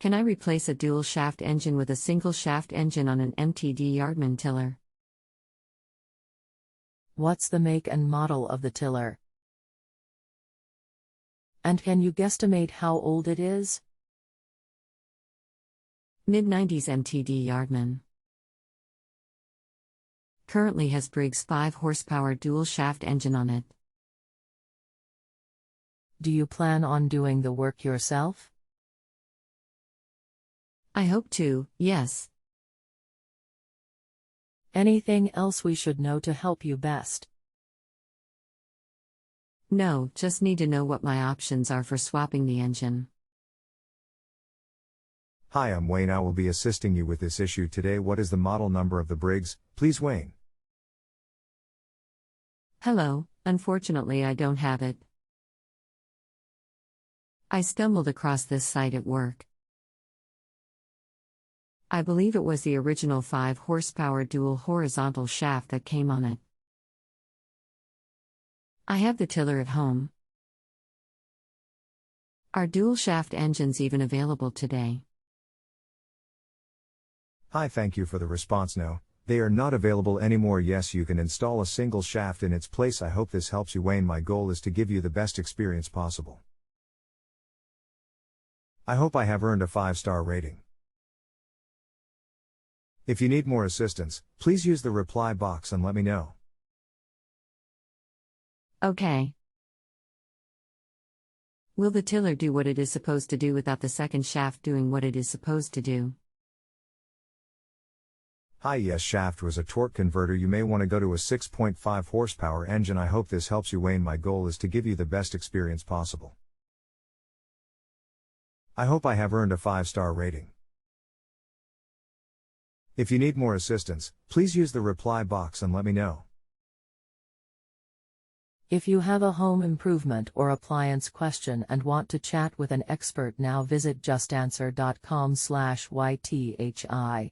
Can I replace a dual shaft engine with a single shaft engine on an MTD Yardman tiller? What's the make and model of the tiller? And can you guesstimate how old it is? Mid-90s MTD Yardman. Currently has Briggs 5 horsepower dual shaft engine on it. Do you plan on doing the work yourself? I hope to, yes. Anything else we should know to help you best? No, just need to know what my options are for swapping the engine. Hi, I'm Wayne. I will be assisting you with this issue today. What is the model number of the Briggs, please, Wayne? Hello, unfortunately I don't have it. I stumbled across this site at work. I believe it was the original 5 horsepower dual horizontal shaft that came on it. I have the tiller at home. Are dual shaft engines even available today? Hi, thank you for the response. No, they are not available anymore. Yes, you can install a single shaft in its place. I hope this helps you, Wayne. My goal is to give you the best experience possible. I hope I have earned a 5-star rating. If you need more assistance, please use the reply box and let me know. Okay. Will the tiller do what it is supposed to do without the second shaft doing what it is supposed to do? Hi, yes, shaft was a torque converter. You may want to go to a 6.5 horsepower engine. I hope this helps you, Wayne. My goal is to give you the best experience possible. I hope I have earned a 5-star rating. If you need more assistance, please use the reply box and let me know. If you have a home improvement or appliance question and want to chat with an expert now, visit justanswer.com/ythi.